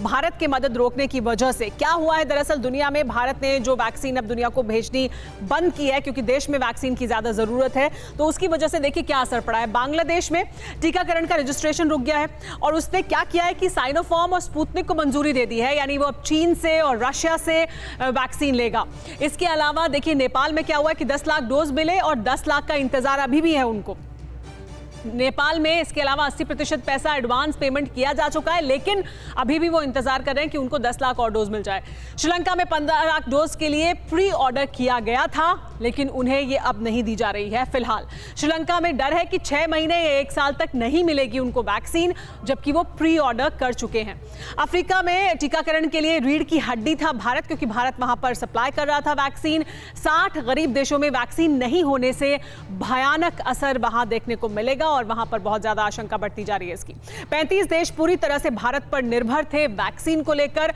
भारत की मदद रोकने की वजह से। क्या हुआ है दरअसल दुनिया में, भारत ने जो वैक्सीन अब दुनिया को भेजनी बंद की है क्योंकि देश में वैक्सीन की ज्यादा जरूरत है, तो उसकी वजह से देखिए क्या असर पड़ा है। बांग्लादेश में टीकाकरण का रजिस्ट्रेशन रुक गया है और उसने क्या किया है कि साइनोफार्म और स्पुतनिक को मंजूरी दे दी है, यानी वो अब चीन से और रशिया से वैक्सीन लेगा। इसके अलावा देखिए नेपाल में क्या हुआ है कि 10 लाख डोज मिले और 10 लाख का इंतजार अभी भी है उनको नेपाल में। इसके अलावा 80% पैसा एडवांस पेमेंट किया जा चुका है, लेकिन अभी भी वो इंतजार कर रहे हैं कि उनको 10 लाख और डोज मिल जाए। श्रीलंका में 15 लाख डोज के लिए प्री ऑर्डर किया गया था, लेकिन उन्हें ये अब नहीं दी जा रही है। फिलहाल श्रीलंका में डर है कि 6 महीने या 1 साल तक नहीं मिलेगी उनको वैक्सीन, जबकि वो प्री ऑर्डर कर चुके हैं। अफ्रीका में टीकाकरण के लिए रीढ़ की हड्डी था भारत, क्योंकि भारत वहां पर सप्लाई कर रहा था वैक्सीन। 60 गरीब देशों में वैक्सीन नहीं होने से भयानक असर वहां देखने को मिलेगा और वहां पर बहुत ज्यादा आशंका बढ़ती जा रही है इसकी। 35 देश पूरी तरह से भारत पर निर्भर थे वैक्सीन को लेकर।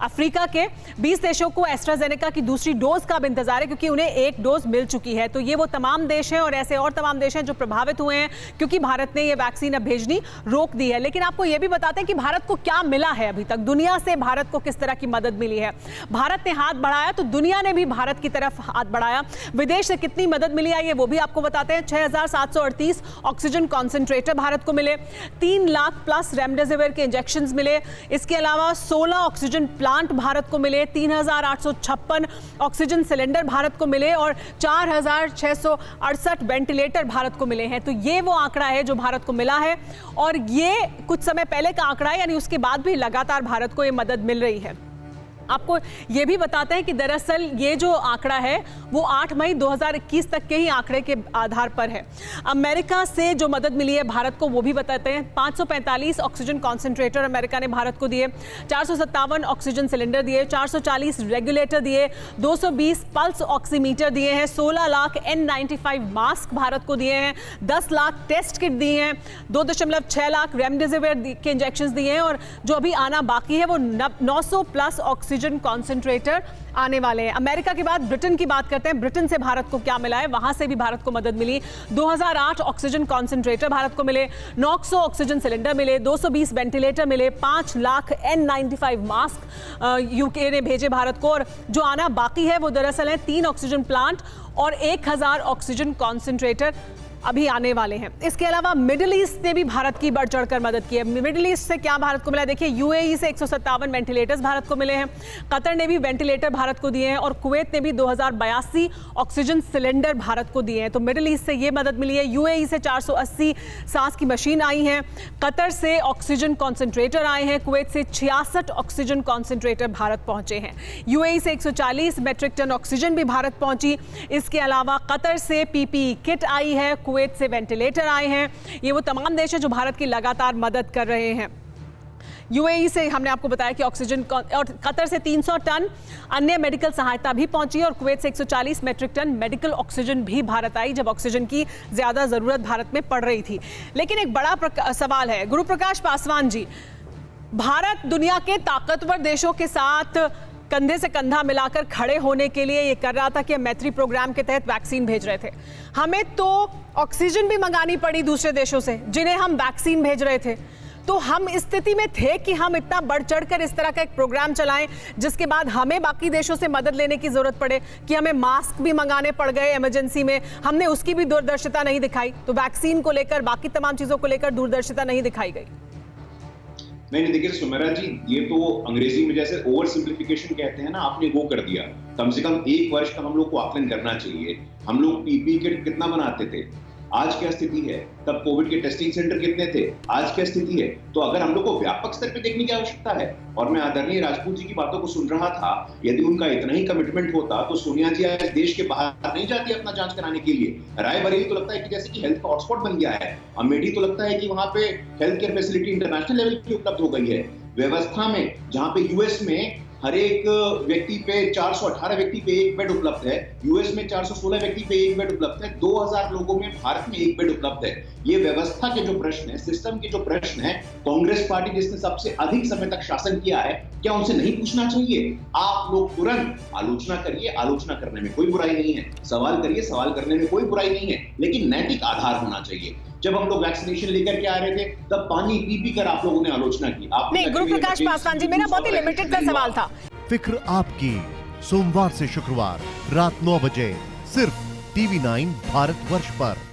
अफ्रीका के 20 देशों को एस्ट्राजेनेका की दूसरी डोज का अब इंतजार है, क्योंकि उन्हें 1 डोज मिल चुकी है। तो ये वो तमाम देश हैं और ऐसे और तमाम देश हैं जो प्रभावित हुए हैं क्योंकि भारत ने ये वैक्सीन अब भेजनी रोक दी है। लेकिन आपको ये भी बताते हैं कि भारत को क्या मिला है अभी तक, दुनिया से भारत को किस तरह की मदद मिली है। भारत ने हाथ बढ़ाया तो दुनिया ने भी भारत की तरफ हाथ बढ़ाया। विदेश से कितनी मदद मिली है ये वो भी आपको बताते हैं। 6738 ऑक्सीजन कॉन्सेंट्रेटर भारत को मिले, 3 लाख प्लस रेमडेसिविर के इंजेक्शन मिले। इसके अलावा 16 ऑक्सीजन प्लांट भारत को मिले, 3856 ऑक्सीजन सिलेंडर भारत को मिले और 4668 वेंटिलेटर भारत को मिले हैं। तो ये वो आंकड़ा है जो भारत को मिला है और ये कुछ समय पहले का आंकड़ा है, यानी उसके बाद भी लगातार भारत को ये मदद मिल रही है। आपको ये भी बताते हैं कि दरअसल ये जो आंकड़ा है वो 8 मई 2021 तक के ही आंकड़े के आधार पर है। अमेरिका से जो मदद मिली है भारत को वो भी बताते हैं। 545 ऑक्सीजन कॉन्सेंट्रेटर अमेरिका ने भारत को दिए, 457 ऑक्सीजन सिलेंडर दिए, 440 रेगुलेटर दिए, 220 पल्स ऑक्सीमीटर दिए हैं, 16 लाख N95 मास्क भारत को दिए हैं, 10 लाख टेस्ट किट दिए हैं, 2.6 लाख रेमडेसिविर के इंजेक्शन दिए हैं और जो अभी आना बाकी है वो 900 प्लस ऑक्सीजन कॉन्सेंट्रेटर आने वाले हैं। अमेरिका के बाद ब्रिटेन की बात करते हैं। ब्रिटेन से भारत को क्या मिला है, वहां से भी भारत को मदद मिली। 2008 ऑक्सीजन कॉन्सेंट्रेटर भारत को मिले, 900 ऑक्सीजन सिलेंडर मिले, 220 वेंटिलेटर मिले, 5 लाख N95 मास्क यूके ने भेजे भारत को और जो आना बाकी है वो दरअसल है 3 ऑक्सीजन प्लांट और 1000 ऑक्सीजन कॉन्सेंट्रेटर अभी आने वाले हैं। इसके अलावा मिडिल ईस्ट ने भी भारत की बढ़ चढ़कर मदद की है। मिडिल ईस्ट से क्या भारत को मिला, देखिए यूएई से 157 वेंटिलेटर्स भारत को मिले हैं, कतर ने भी वेंटिलेटर भारत को दिए हैं और कुवैत ने भी 2082 ऑक्सीजन सिलेंडर भारत को दिए हैं। तो मिडिल ईस्ट से ये मदद मिली है। यूएई से 480 सांस की मशीन आई हैं, कतर से ऑक्सीजन कॉन्सेंट्रेटर आए हैं, कुवैत से 66 ऑक्सीजन कॉन्सेंट्रेटर भारत पहुंचे हैं, यूएई से 140 मेट्रिक टन ऑक्सीजन भी भारत पहुंची। इसके अलावा कतर से पीपीई किट आई है, कुवैत से वेंटिलेटर आए हैं। ये वो तमाम देश हैं जो भारत की लगातार मदद कर रहे हैं। यूएई से हमने आपको बताया कि ऑक्सीजन और कतर से 300 टन अन्य मेडिकल सहायता भी पहुंची और कुवैत से 140 मेट्रिक टन मेडिकल ऑक्सीजन भी भारत आई जब ऑक्सीजन की ज्यादा जरूरत भारत में पड़ रही थी। लेकिन एक बड़ा सवाल है, गुरु प्रकाश पासवान जी, भारत दुनिया के ताकतवर देशों के साथ कंधे से कंधा मिलाकर खड़े होने के लिए ये कर रहा था कि मैत्री प्रोग्राम के तहत वैक्सीन भेज रहे थे। हमें तो ऑक्सीजन भी मंगानी पड़ी दूसरे देशों से जिन्हें हम वैक्सीन भेज रहे थे। तो हम इस स्थिति में थे कि हम इतना बढ़ चढ़कर इस तरह का एक प्रोग्राम चलाएं जिसके बाद हमें बाकी देशों से मदद लेने की जरूरत पड़े, कि हमें मास्क भी मंगाने पड़ गए इमरजेंसी में, हमने उसकी भी दूरदर्शिता नहीं दिखाई। तो वैक्सीन को लेकर, बाकी तमाम चीजों को लेकर दूरदर्शिता नहीं दिखाई गई। नहीं देखिए सुमेरा जी, ये तो अंग्रेजी में जैसे ओवर सिंप्लीफिकेशन कहते हैं ना, आपने वो कर दिया। कम से कम 1 वर्ष का हम लोग को आकलन करना चाहिए। हम लोग पीपी किट कितना बनाते थे, आज क्या स्थिति है, तब कोविड के टेस्टिंग सेंटर कितने थे, आज क्या स्थिति है। तो अगर हम लोग को व्यापक स्तर पे देखने की आवश्यकता है, और मैं आदरणीय राजपूत जी की बातों को सुन रहा था, यदि उनका इतना ही कमिटमेंट होता तो सोनिया जी आज देश के बाहर नहीं जाती अपना जांच कराने के लिए। रायबरेली तो लगता है कि जैसे कि हेल्थ का हॉटस्पॉट बन गया है, अमेठी तो लगता है कि वहां पे health care facility international level की उपलब्ध हो गई है। व्यवस्था में जहां पे यूएस में हर एक व्यक्ति पे 418 व्यक्ति पे 1 बेड उपलब्ध है, यूएस में 416 व्यक्ति पे 1 बेड उपलब्ध है, 2000 लोगों में भारत में 1 बेड उपलब्ध है। ये व्यवस्था के जो प्रश्न है, सिस्टम के जो प्रश्न है, कांग्रेस पार्टी जिसने सबसे अधिक समय तक शासन किया है, क्या उनसे नहीं पूछना चाहिए? आप लोग तुरंत आलोचना करिए, आलोचना करने में कोई बुराई नहीं है, सवाल करिए, सवाल करने में कोई बुराई नहीं है, लेकिन नैतिक आधार होना चाहिए। जब हम लोग वैक्सीनेशन लेकर के आ रहे थे तब पानी पी पी कर आप लोगों ने आलोचना की। नहीं, गुरु प्रकाश पासवान जी, मेरा बहुत ही लिमिटेड सा सवाल था। फिक्र आपकी, सोमवार से शुक्रवार रात 9 बजे सिर्फ TV9 भारतवर्ष पर।